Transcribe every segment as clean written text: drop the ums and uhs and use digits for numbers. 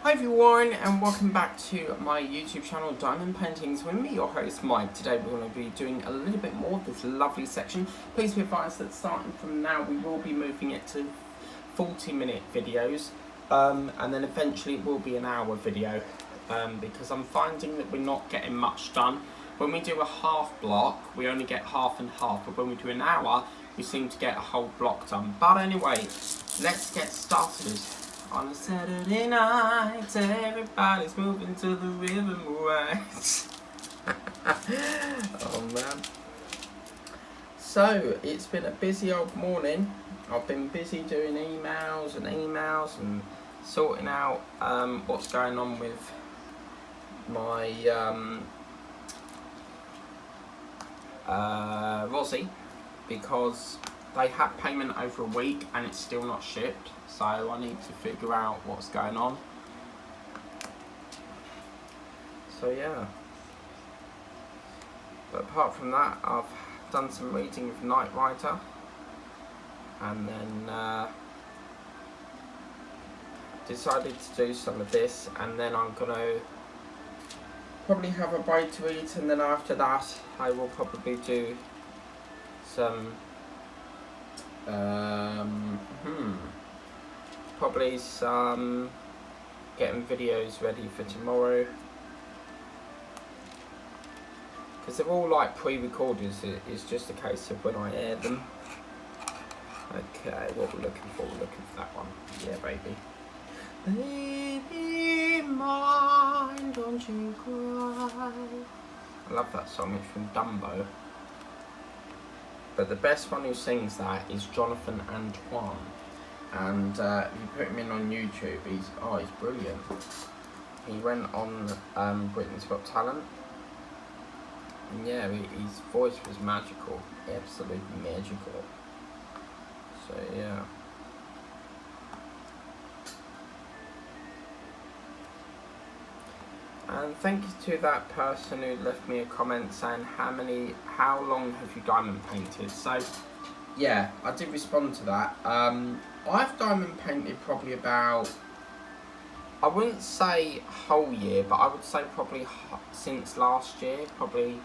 Hi everyone, and welcome back to my YouTube channel, Diamond Paintings, with me, your host Mike. Today we're going to be doing a little bit more of this lovely section. Please be advised that starting from now we will be moving it to 40-minute videos, and then eventually it will be an hour video, because I'm finding that we're not getting much done. When we do a half block, we only get half and half, but when we do an hour, we seem to get a whole block done. But anyway, let's get started. On a Saturday night, everybody's moving to the rhythm right. Oh man. So, it's been a busy old morning. I've been busy doing emails and sorting out what's going on with my Rosie, because they had payment over a week and it's still not shipped, so I need to figure out what's going on. So yeah. But apart from that, I've done some reading of Night Rider, and then decided to do some of this, and then I'm gonna probably have a bite to eat, and then after that I will probably do some probably some getting videos ready for tomorrow, because they're all like pre-recorded. It's just a case of when I air them. Okay, what we're looking for that one. Yeah, baby. Baby mine, don't you cry. I love that song, it's from Dumbo. But the best one who sings that is Jonathan Antoine, and if you put him in on YouTube, he's brilliant. He went on Britain's Got Talent, and yeah, his voice was magical, absolutely magical. So yeah. And thank you to that person who left me a comment saying how long have you diamond painted. So yeah, I did respond to that. I've diamond painted probably about, I wouldn't say whole year, but I would say probably since last year, probably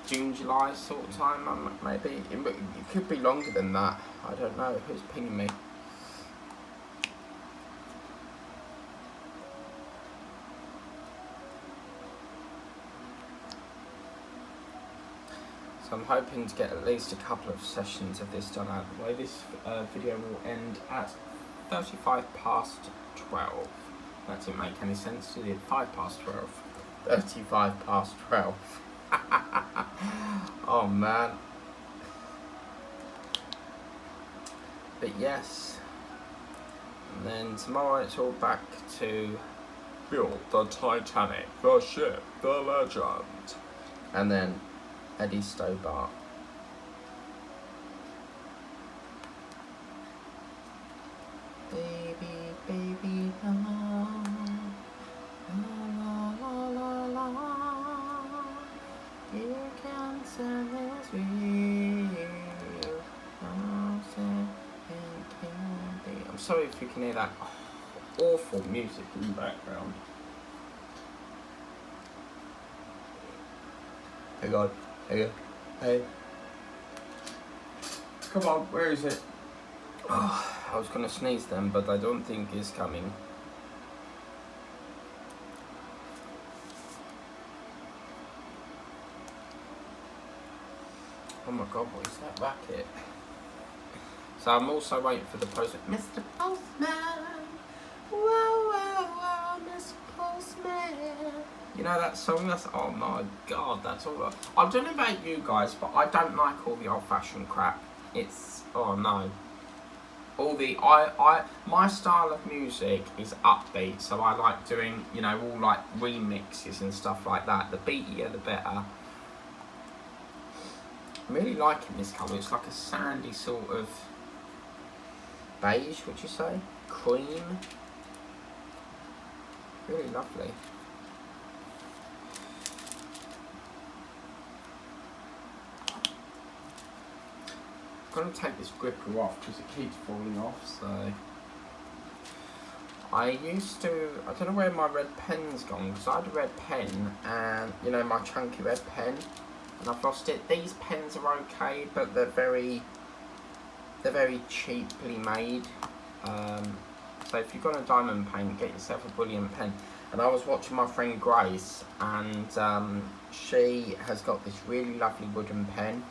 June, July sort of time, maybe. It could be longer than that, I don't know, who's pinging me? So I'm hoping to get at least a couple of sessions of this done out of the way. This video will end at 35 past 12. That didn't make any sense, did it? 5 past 12. 35 past 12. Oh man. But yes. And then tomorrow it's all back to build the Titanic, the ship, the legend. And then Eddie Stobart. Baby, baby, la, la, la, la, la, la. Here cancer is real. I'm sorry if you can hear that awful music in the background. Hey God. Hey. Come on, where is it? Oh, I was gonna sneeze then, but I don't think it's coming. Oh my God, what is that racket? So I'm also waiting for the postman. Mr. Postman! Whoa, whoa, whoa, Mr. Postman! You know that song? That's, oh my God, that's all right. I don't know about you guys, but I don't like all the old-fashioned crap. It's, oh no. All the, my style of music is upbeat, so I like doing, you know, all like remixes and stuff like that. The beatier, the better. I'm really liking this colour. It's like a sandy sort of beige, would you say? Cream. Really lovely. I'm going to take this gripper off because it keeps falling off, so I don't know where my red pen's gone, because I had a red pen, and, you know, my chunky red pen, and I've lost it. These pens are okay, but they're very cheaply made. So if you've got a diamond paint, get yourself a brilliant pen. And I was watching my friend Grace, and she has got this really lovely wooden pen.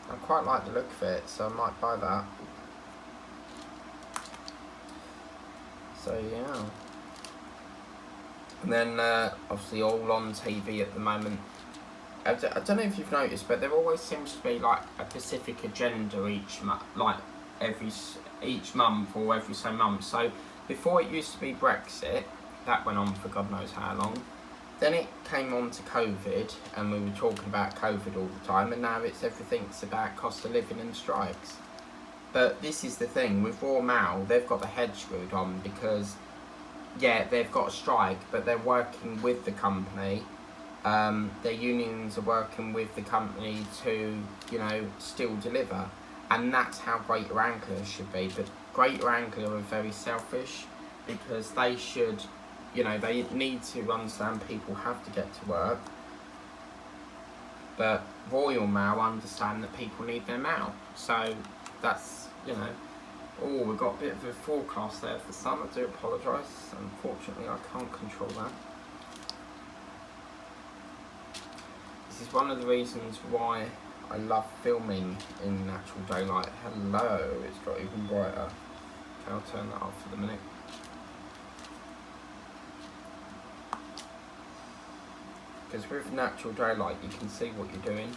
I quite like the look of it, so I might buy that. So yeah. And then obviously all on TV at the moment. I don't know if you've noticed, but there always seems to be like a specific agenda each month, like each month or every so month. So before it used to be Brexit, that went on for God knows how long. Then it came on to COVID, and we were talking about COVID all the time, and now everything's about cost of living and strikes. But this is the thing, with Royal Mail, they've got the head screwed on, because, yeah, they've got a strike, but they're working with the company. Their unions are working with the company to, you know, still deliver. And that's how Greater Anglia should be. But Greater Anglia are very selfish, because they should, you know, they need to understand people have to get to work. But Royal Mail understand that people need their mail. So that's, you know, oh, we've got a bit of a forecast there for sun. I do apologise. Unfortunately, I can't control that. This is one of the reasons why I love filming in natural daylight. Hello, it's got even brighter. Okay, I'll turn that off for the minute. Because with natural daylight, you can see what you're doing.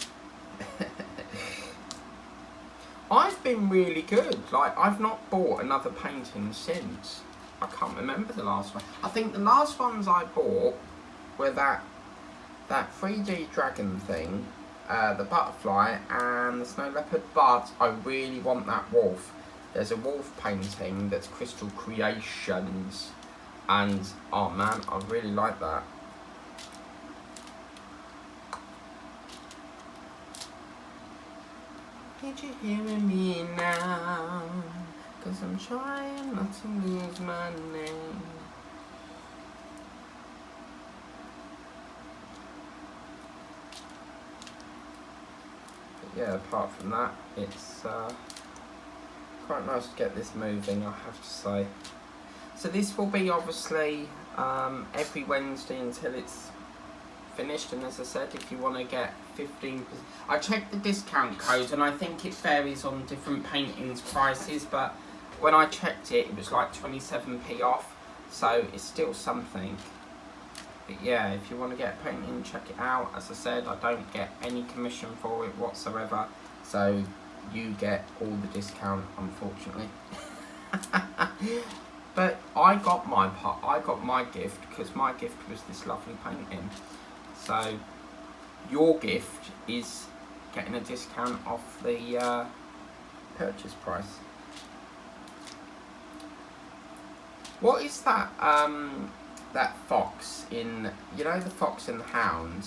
I've been really good. Like, I've not bought another painting since. I can't remember the last one. I think the last ones I bought were that 3D dragon thing, the butterfly, and the snow leopard. But I really want that wolf. There's a wolf painting that's Crystal Creations, and oh man, I really like that. Did you hear me now? 'Cause I'm trying not to lose my name. But yeah, apart from that, it's quite nice to get this moving, I have to say. So this will be obviously every Wednesday until it's finished, and as I said, if you want to get 15%, I checked the discount code, and I think it varies on different paintings prices, but when I checked it, it was like 27p off, so it's still something. But yeah, if you want to get a painting, check it out. As I said, I don't get any commission for it whatsoever, so you get all the discount, unfortunately. But I got my gift, because my gift was this lovely painting. So your gift is getting a discount off the purchase price. What is that that fox in, you know, the Fox and the Hound,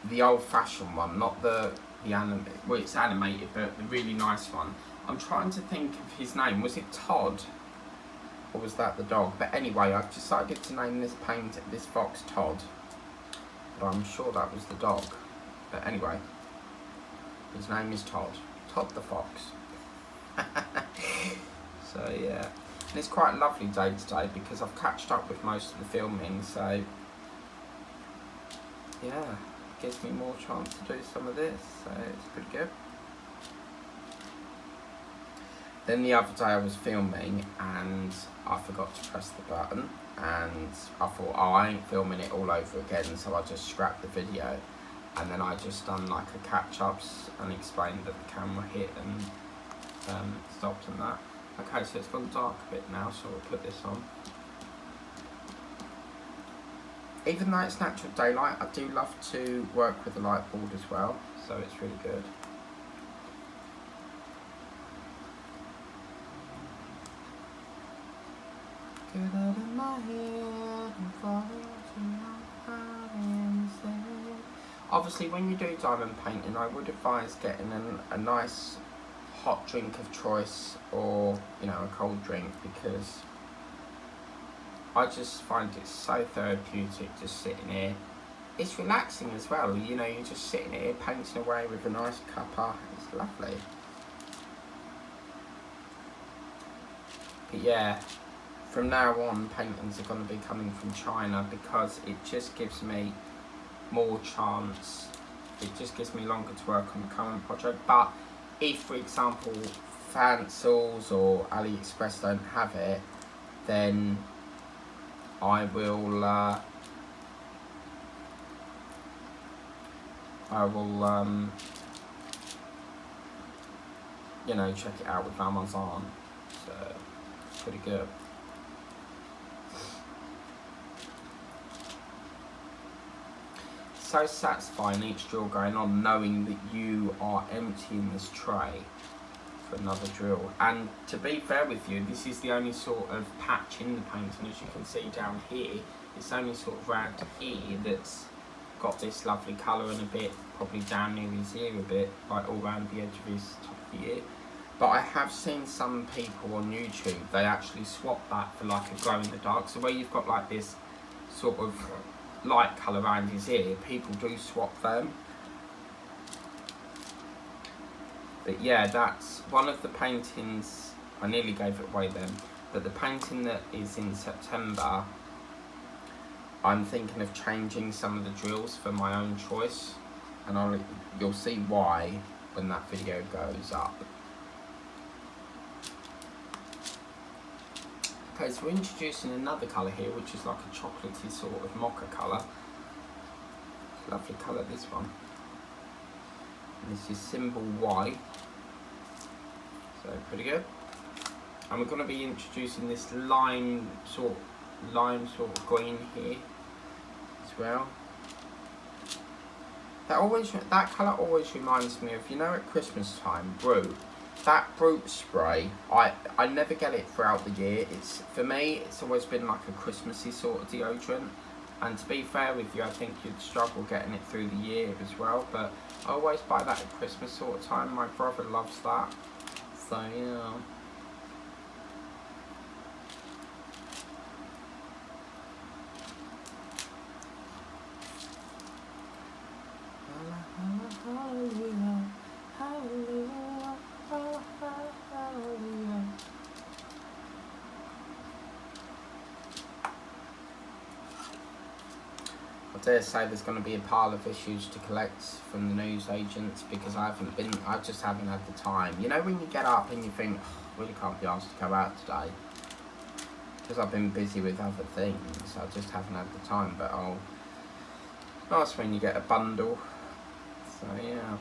the old-fashioned one, not the anime, well, it's animated, but the really nice one. I'm trying to think of his name. Was it Todd? Or was that the dog? But anyway, I've decided to name this fox Todd. But I'm sure that was the dog. But anyway, his name is Todd. Todd the fox. So yeah. And it's quite a lovely day today, because I've catched up with most of the filming, so yeah, it gives me more chance to do some of this, so it's pretty good. Then the other day I was filming and I forgot to press the button, and I thought, oh, I ain't filming it all over again, so I just scrapped the video, and then I just done like a catch-ups and explained that the camera hit and stopped and that. Okay, so it's gone dark a bit now, so we'll put this on. Even though it's natural daylight, I do love to work with the light board as well, so it's really good. Get out of my head and fall into my heart instead. Obviously, when you do diamond painting, I would advise getting a nice hot drink of choice, or, you know, a cold drink, because I just find it so therapeutic just sitting here. It's relaxing as well, you know, you're just sitting here painting away with a nice cuppa. It's lovely. But yeah, from now on paintings are going to be coming from China because it just gives me more chance. It just gives me longer to work on the current project. But if, for example, Fancels or AliExpress don't have it, then I will you know, check it out with Amazon. So it's pretty good. So satisfying each drill going on, knowing that you are emptying this tray for another drill. And to be fair with you, this is the only sort of patch in the painting, as you can see down here. It's only sort of round here that's got this lovely colour and a bit, probably down near his ear a bit, like all around the edge of his top of the ear. But I have seen some people on YouTube, they actually swap that for like a glow in the dark. So where you've got like this sort of light colour around his ear, people do swap them. But yeah, that's one of the paintings, I nearly gave it away then, but the painting that is in September, I'm thinking of changing some of the drills for my own choice, and you'll see why when that video goes up. Okay, so we're introducing another colour here, which is like a chocolatey sort of mocha colour. Lovely colour, this one. And this is symbol Y. So pretty good. And we're going to be introducing this lime sort of green here as well. That colour always reminds me of, you know, at Christmas time, Brute. That Brute spray, I never get it throughout the year. It's, for me, it's always been like a Christmassy sort of deodorant. And to be fair with you, I think you'd struggle getting it through the year as well. But I always buy that at Christmas sort of time. My brother loves that. So, yeah. I dare say there's going to be a pile of issues to collect from the news agents because I just haven't had the time. You know when you get up and you think, oh, really can't be asked to go out today because I've been busy with other things. I just haven't had the time, but nice when you get a bundle. So yeah.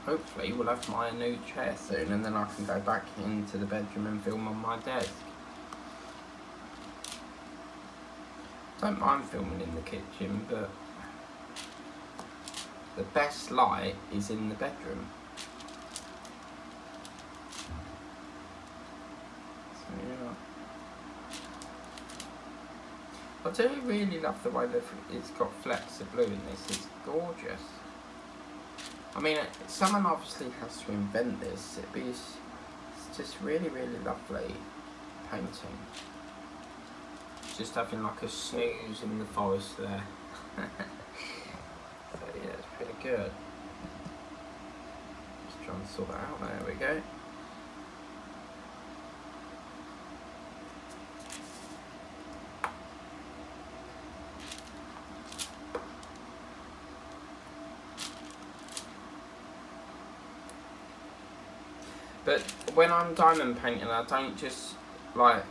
Hopefully we'll have my new chair soon and then I can go back into the bedroom and film on my desk. Don't mind filming in the kitchen, but the best light is in the bedroom. So yeah. I do really love the way that it's got flecks of blue in this. It's gorgeous. I mean, someone obviously has to invent this. It's just really, really lovely painting. Just having like a snooze in the forest there. So yeah, it's pretty good. Just trying to sort it out. There we go. But when I'm diamond painting, I don't just like,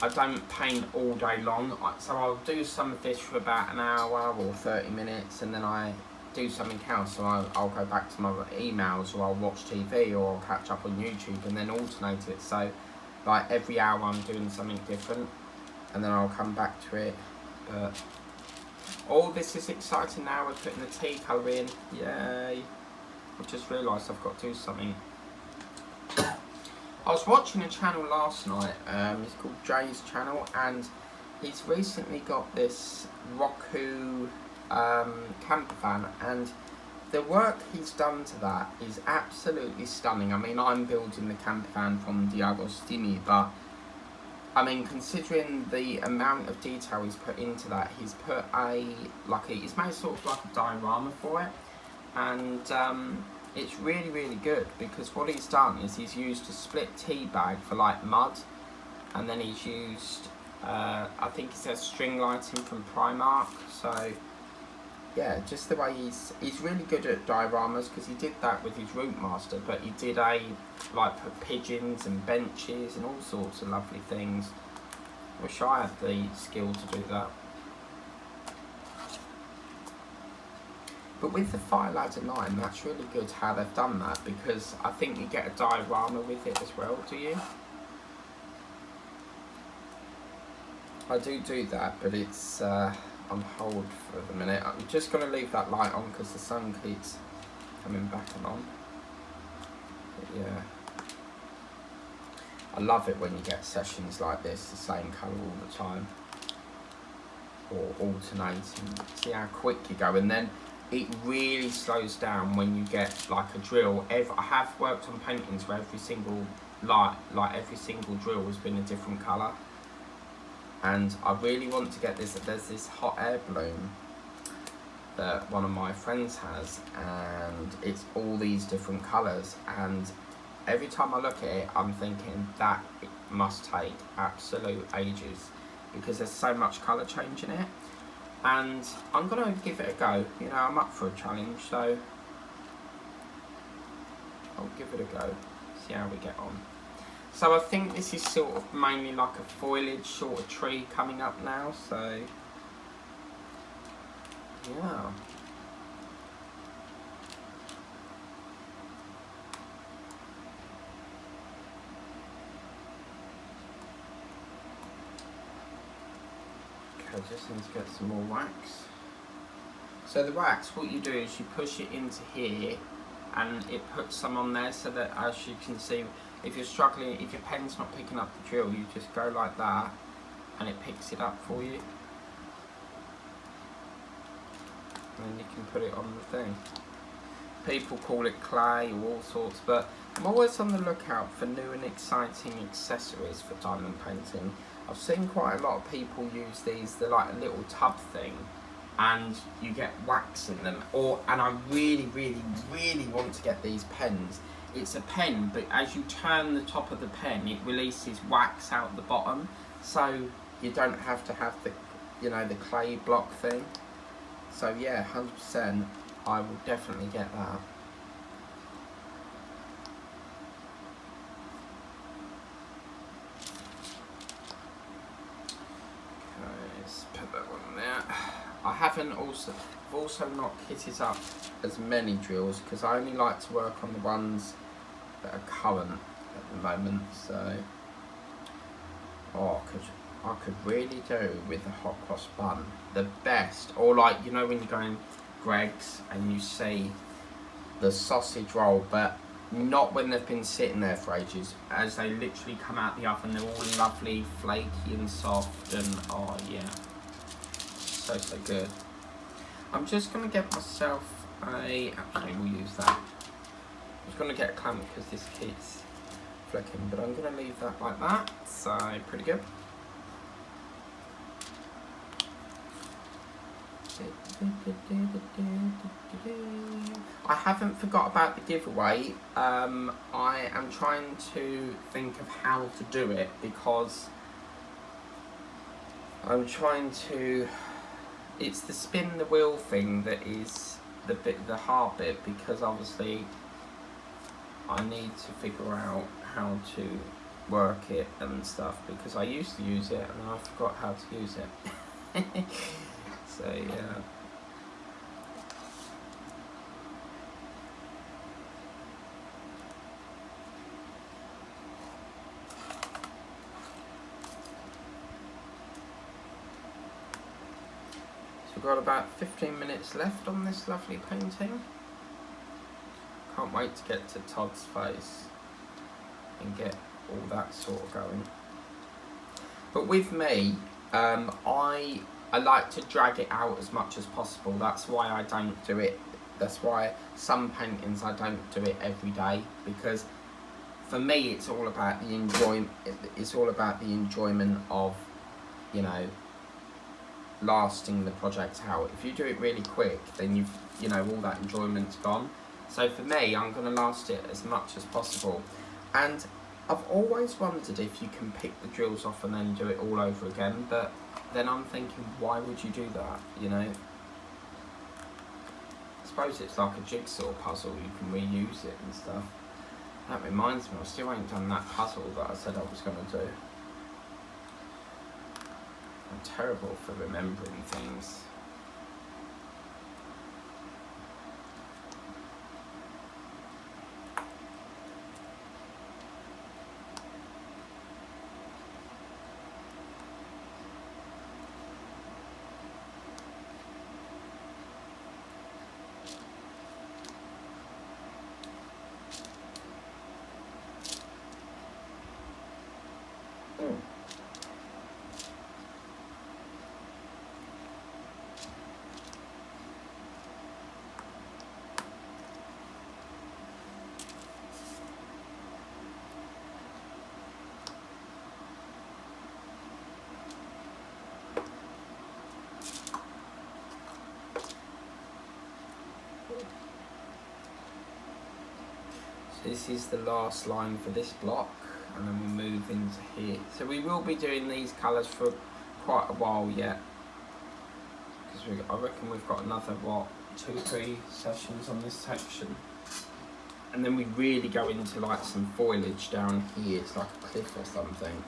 I don't paint all day long. So I'll do some of this for about an hour or 30 minutes and then I do something else. So I'll go back to my emails or I'll watch TV or I'll catch up on YouTube and then alternate it. So like every hour I'm doing something different and then I'll come back to it. But all this is exciting now. We're putting the tea colour in. Yay. I just realised I've got to do something. I was watching a channel last night, it's called Jay's channel, and he's recently got this Roku camper van, and the work he's done to that is absolutely stunning. I mean, I'm building the camper van from D'Agostini, but I mean, considering the amount of detail he's put into that, he's put he's made sort of like a diorama for it, and it's really, really good, because what he's done is he's used a split tea bag for like mud, and then he's used, I think it says string lighting from Primark. So yeah, just the way he's really good at dioramas, because he did that with his Routemaster, but he did put pigeons and benches and all sorts of lovely things. Wish I had the skill to do that. But with the Fire Ladder 9, that's really good how they've done that, because I think you get a diorama with it as well, do you? I do that, but it's on hold for the minute. I'm just going to leave that light on because the sun keeps coming back and on. But yeah, I love it when you get sessions like this, the same colour all the time, or alternating. See how quick you go, and then it really slows down when you get like a drill. I have worked on paintings where every single every single drill has been a different colour. And I really want to get this. There's this hot air balloon that one of my friends has, and it's all these different colours. And every time I look at it, I'm thinking that it must take absolute ages, because there's so much colour change in it. And I'm gonna give it a go. You know, I'm up for a challenge, so I'll give it a go. See how we get on. So I think this is sort of mainly like a foliage sort of tree coming up now, so yeah. Okay, just need to get some more wax. So the wax, what you do is you push it into here, and it puts some on there, so that, as you can see, if you're struggling, if your pen's not picking up the drill, you just go like that and it picks it up for you. And then you can put it on the thing. People call it clay or all sorts, but I'm always on the lookout for new and exciting accessories for diamond painting. I've seen quite a lot of people use these, they're like a little tub thing, and you get wax in them. And I really, really, really want to get these pens. It's a pen, but as you turn the top of the pen, it releases wax out the bottom, so you don't have to have the, you know, the clay block thing. So yeah, 100%, I will definitely get that. Okay, let's put that one there. I've also not kitted up as many drills, because I only like to work on the ones that are current at the moment. So I could really do with a hot cross bun, the best. Or like, you know, when you go in Greg's and you see the sausage roll, but not when they've been sitting there for ages, as they literally come out the oven, they're all lovely, flaky and soft, and oh yeah, so good. I'm just gonna get myself actually we'll use that. I was going to get a clamp because this keeps flicking, but I'm going to leave that like that, so pretty good. I haven't forgot about the giveaway. I am trying to think of how to do it, because I'm trying to, it's the spin the wheel thing that is the hard bit, because obviously I need to figure out how to work it and stuff, because I used to use it and I forgot how to use it. So yeah. So we've got about 15 minutes left on this lovely painting. Can't wait to get to Todd's face and get all that sort of going. But with me, I like to drag it out as much as possible. That's why I don't do it That's why some paintings I don't do it every day, because for me it's all about the enjoyment. It's all about the enjoyment of, you know, lasting the project out. If you do it really quick, then you know, all that enjoyment's gone. So for me, I'm going to last it as much as possible. And I've always wondered if you can pick the drills off and then do it all over again, but then I'm thinking, why would you do that, you know? I suppose it's like a jigsaw puzzle, you can reuse it and stuff. That reminds me, I still ain't done that puzzle that I said I was going to do. I'm terrible for remembering things. This is the last line for this block, and then we'll move into here. So we will be doing these colours for quite a while yet, because I reckon we've got another, what, 2-3 sessions on this section. And then we really go into like some foliage down here. It's like a cliff or something.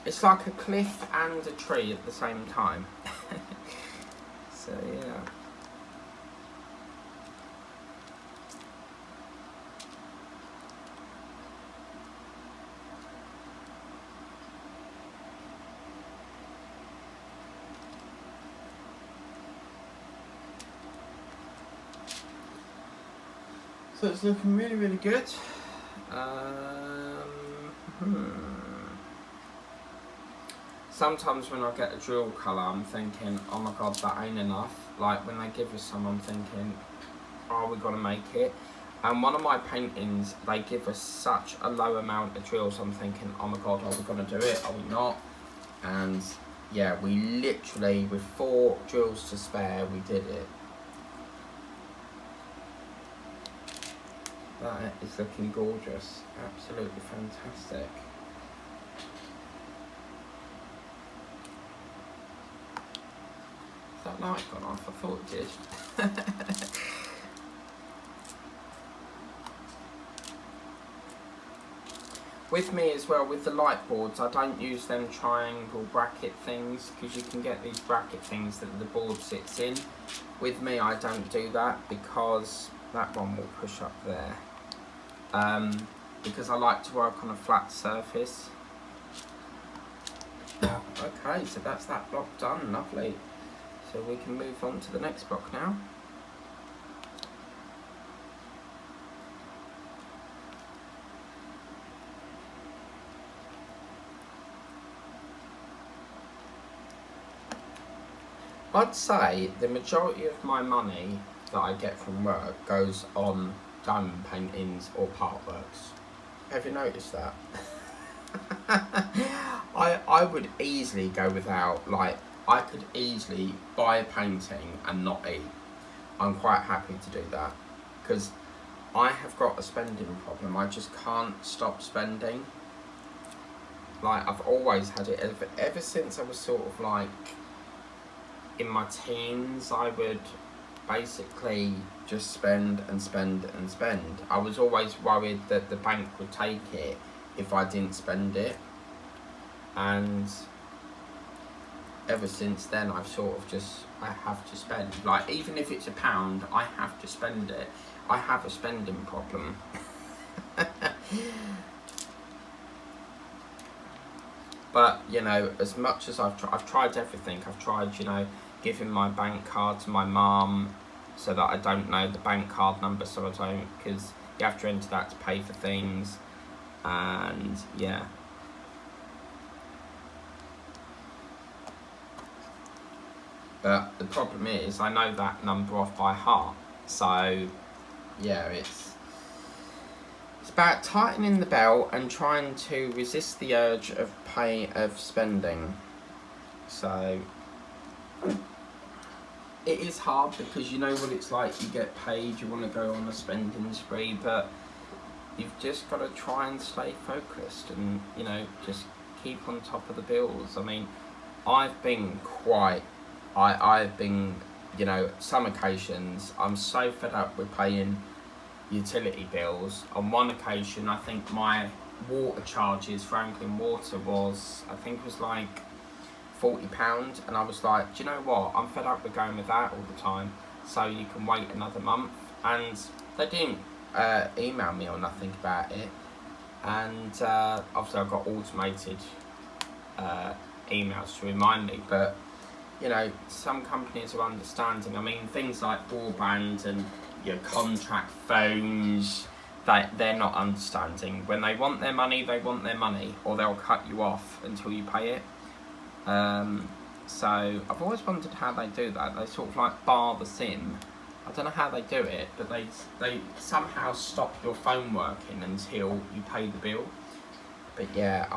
It's like a cliff and a tree at the same time. So yeah. So it's looking really, really good. Sometimes when I get a drill colour, I'm thinking, oh my god, that ain't enough. Like when they give us some, I'm thinking, oh, we got to make it. And one of my paintings, they give us such a low amount of drills, I'm thinking, oh my god, are we going to do it? Are we not? And yeah, we literally, with 4 drills to spare, we did it. That is looking gorgeous, absolutely fantastic. Has that light gone off? I thought it did. With me as well, with the light boards, I don't use them triangle bracket things, because you can get these bracket things that the board sits in. With me, I don't do that, because that one will push up there. Because I like to work on a flat surface. Okay, so that's that block done, lovely. So we can move on to the next block now. I'd say the majority of my money that I get from work goes on diamond paintings or part works. Have you noticed that? I would easily go without, like, I could easily buy a painting and not eat. I'm quite happy to do that, because I have got a spending problem. I just can't stop spending. Like, I've always had it, ever since I was sort of like in my teens. I would basically just spend and spend and spend. I was always worried that the bank would take it if I didn't spend it, and ever since then I've sort of just, I have to spend. Like, even if it's £1, I have to spend it. I have a spending problem. But, you know, as much as I've tried everything. I've tried, you know, giving my bank card to my mum so that I don't know the bank card number, so I don't, because you have to enter that to pay for things. And yeah. But the problem is, I know that number off by heart. So, yeah, it's about tightening the belt and trying to resist the urge of spending. So, it is hard because you know what it's like. You get paid, you want to go on a spending spree, but you've just got to try and stay focused and, you know, just keep on top of the bills. I mean, I've been, you know, some occasions, I'm so fed up with paying utility bills. On one occasion, I think my water charges, Franklin Water, was like £40, and I was like, do you know what, I'm fed up with going with that all the time, so you can wait another month. And they didn't email me or nothing about it, and obviously I've got automated emails to remind me, but you know, some companies are understanding. I mean, things like broadband and your contract phones, they're not understanding. When they want their money, they want their money, or they'll cut you off until you pay it. So I've always wondered how they do that. They sort of like bar the SIM. I don't know how they do it, but they somehow stop your phone working until you pay the bill. But yeah,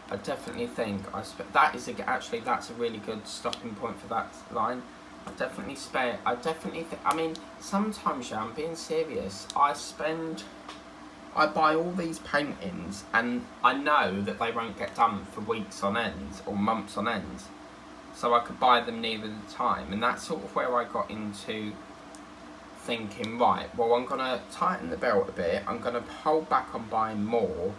I definitely think that's a really good stopping point for that line. I mean, sometimes, yeah, I'm being serious. I buy all these paintings and I know that they won't get done for weeks on end or months on end. So I could buy them nearer the time, and that's sort of where I got into thinking, right, well, I'm going to tighten the belt a bit, I'm going to hold back on buying more,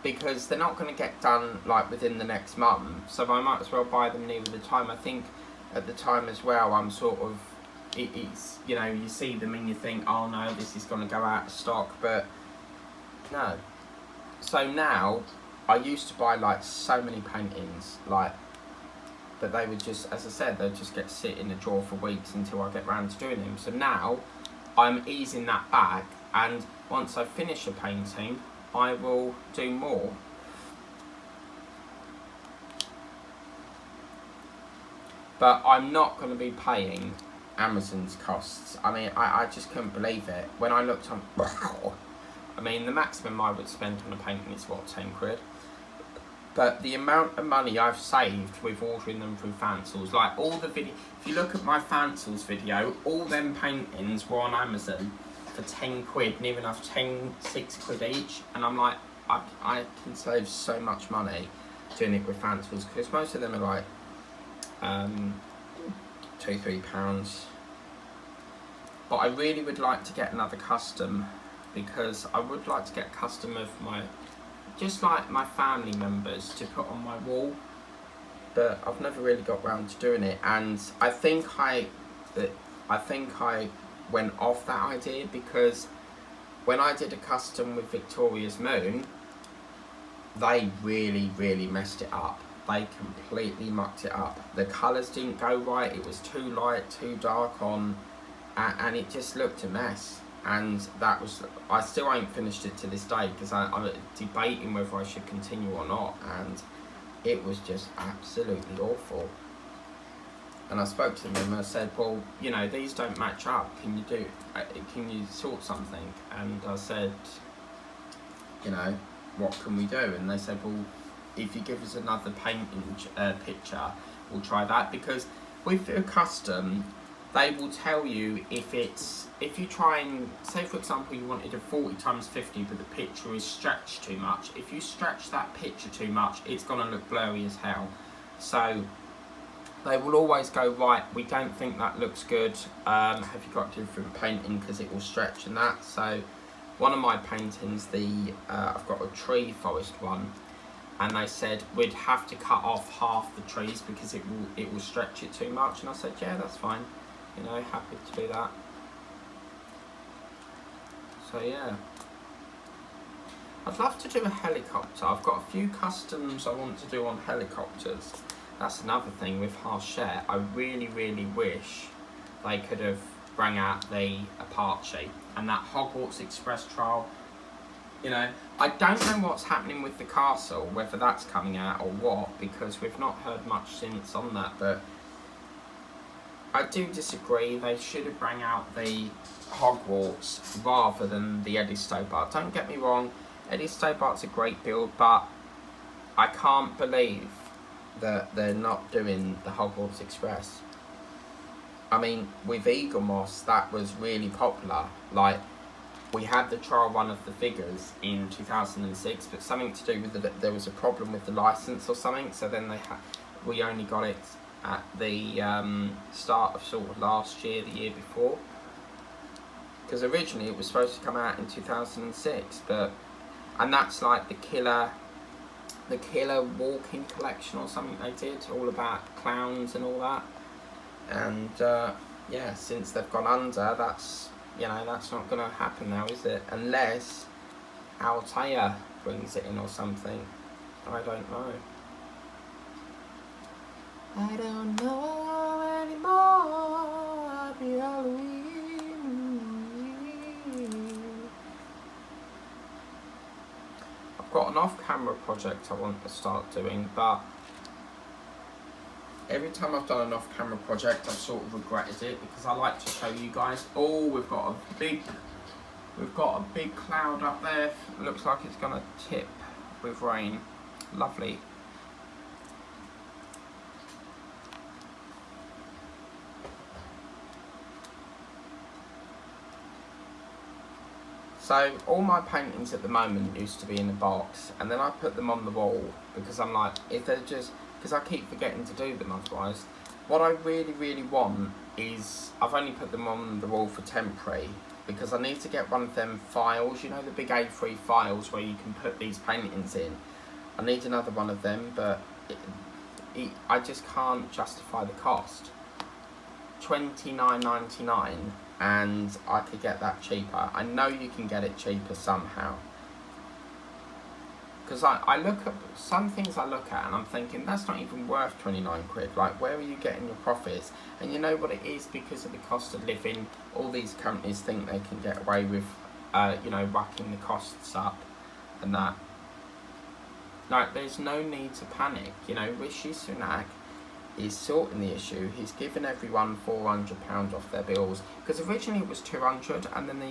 because they're not going to get done like within the next month, so I might as well buy them nearer the time. I think at the time as well, I'm sort of, it's, you know, you see them and you think, oh no, this is going to go out of stock, but no. So now, I used to buy like so many paintings, like, but they would just, as I said, they'd just get sit in a drawer for weeks until I get round to doing them. So now, I'm easing that back, and once I finish a painting, I will do more. But I'm not going to be paying Amazon's costs. I mean, I just couldn't believe it. When I looked on, I mean, the maximum I would spend on a painting is what, 10 quid? But the amount of money I've saved with ordering them through Fancels, like all the video, if you look at my Fancels video, all them paintings were on Amazon for 10 quid, near enough 6 quid each, and I'm like, I can save so much money doing it with Fancels, because most of them are like £2-3. But I really would like to get another custom, because I would like to get a custom of just like my family members to put on my wall, but I've never really got round to doing it. And I think I went off that idea, because when I did a custom with Victoria's Moon, they really messed it up. They completely mucked it up. The colours didn't go right, it was too light, too dark on, and it just looked a mess. And that was, I still ain't finished it to this day, because I'm debating whether I should continue or not, and it was just absolutely awful. And I spoke to them and I said, well, you know, these don't match up, can you sort something? And I said, you know, what can we do? And they said, well, if you give us another painting picture, we'll try that. Because with a custom, they will tell you if you try and, say for example you wanted a 40x50 but the picture is stretched too much, if you stretch that picture too much, it's going to look blurry as hell. So they will always go, right, we don't think that looks good, have you got a different painting, because it will stretch and that. So one of my paintings, I've got a tree forest one, and they said we'd have to cut off half the trees because it will stretch it too much. And I said, yeah, that's fine, you know, happy to do that. So yeah, I'd love to do a helicopter. I've got a few customs I want to do on helicopters. That's another thing with Hachette. I really wish they could have bring out the Apache, and that Hogwarts Express trial You know, I don't know what's happening with the castle, whether that's coming out or what, because we've not heard much since on that, but I do disagree. They should have bring out the Hogwarts rather than the Eddie Stobart. Don't get me wrong, Eddie Stobart's a great build, but I can't believe that they're not doing the Hogwarts Express. I mean, with Eagle Moss, that was really popular. Like, we had the trial run of the figures in 2006, but something to do with there was a problem with the license or something, so then we only got it at the start of sort of last year, the year before. Because originally it was supposed to come out in 2006, and that's like the killer walk-in collection or something they did, all about clowns and all that. And yeah, since they've gone under, that's not going to happen now, is it? Unless Altea brings it in or something. I don't know. I don't know anymore. Happy Halloween. I've got an off-camera project I want to start doing, but every time I've done an off-camera project, I've sort of regretted it because I like to show you guys. Oh, we've got a big cloud up there. It looks like it's gonna tip with rain. Lovely. So all my paintings at the moment used to be in a box, and then I put them on the wall because I'm like, if they're just, because I keep forgetting to do them otherwise. What I really want is, I've only put them on the wall for temporary, because I need to get one of them files, you know, the big A3 files where you can put these paintings in. I need another one of them, but I just can't justify the cost. $29.99, and I could get that cheaper. I know you can get it cheaper somehow. Because I look at some things and I'm thinking that's not even worth 29 quid. Like, where are you getting your profits? And you know what it is? Because of the cost of living, all these companies think they can get away with, you know, whacking the costs up and that. Like, there's no need to panic. You know, Rishi Sunak is sorting the issue. He's given everyone £400 off their bills. Because originally it was 200, and then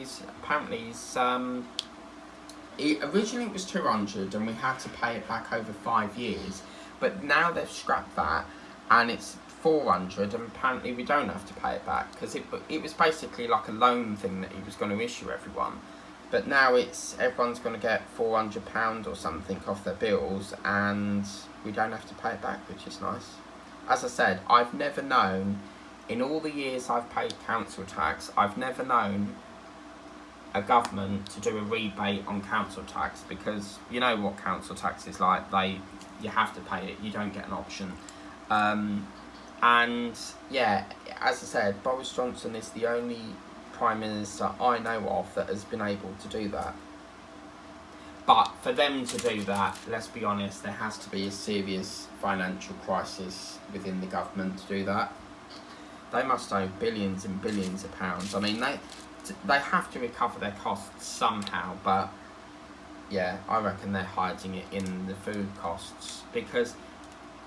originally it was 200 and we had to pay it back over 5 years, but now they've scrapped that and it's 400, and apparently we don't have to pay it back because it was basically like a loan thing that he was going to issue everyone. But now everyone's going to get £400 or something off their bills, and we don't have to pay it back, which is nice. As I said, I've never known, in all the years I've paid council tax, I've never known a government to do a rebate on council tax, because you know what council tax is like. You have to pay it, you don't get an option. And yeah, as I said, Boris Johnson is the only Prime Minister I know of that has been able to do that. But for them to do that, let's be honest, there has to be a serious financial crisis within the government to do that. They must owe billions and billions of pounds. I mean, they have to recover their costs somehow, but yeah, I reckon they're hiding it in the food costs, because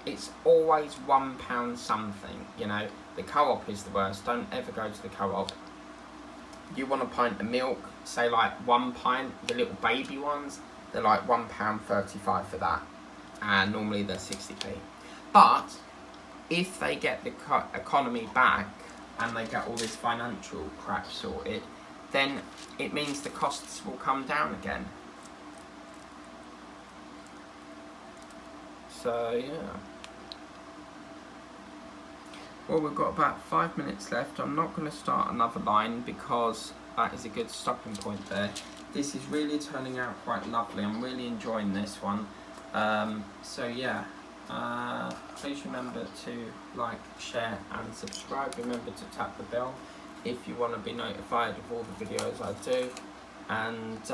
it's always £1 something, you know. The co-op is the worst. Don't ever go to the co-op. You want a pint of milk, say like 1 pint, the little baby ones, they're like £1.35 for that, and normally they're 60p. But if they get the economy back and they get all this financial crap sorted, then it means the costs will come down again. So yeah. Well, we've got about 5 minutes left. I'm not going to start another line because that is a good stopping point there. This is really turning out quite lovely. I'm really enjoying this one. So yeah. Please remember to like, share and subscribe. Remember to tap the bell if you want to be notified of all the videos I do. And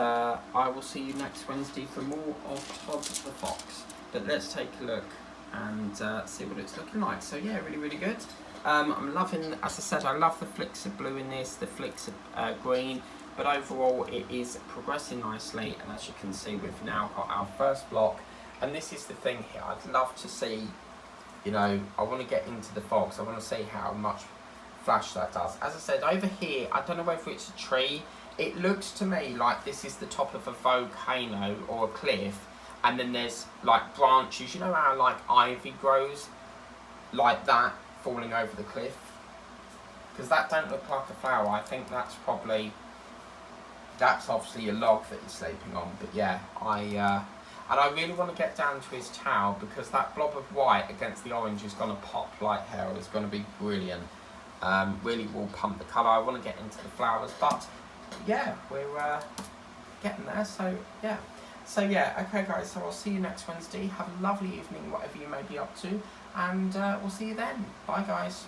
I will see you next Wednesday for more of Todd the Fox. But let's take a look and see what it's looking like. So yeah, really good. I'm loving, as I said, I love the flicks of blue in this, the flicks of green. but overall it is progressing nicely, and as you can see, we've now got our first block. And this is the thing here, I'd love to see, you know, I want to get into the fog, so I want to see how much flash that does. As I said, over here, I don't know whether it's a tree. It looks to me like this is the top of a volcano or a cliff, and then there's like branches, you know how like ivy grows like that falling over the cliff? Because that don't look like a flower. I think that's obviously a log that he's sleeping on. But yeah, and I really want to get down to his towel, because that blob of white against the orange is going to pop like hell. It's going to be brilliant. Really will pump the colour. I want to get into the flowers, but yeah, we're getting there. So yeah, okay guys, so I'll see you next Wednesday. Have a lovely evening, whatever you may be up to, and we'll see you then. Bye guys.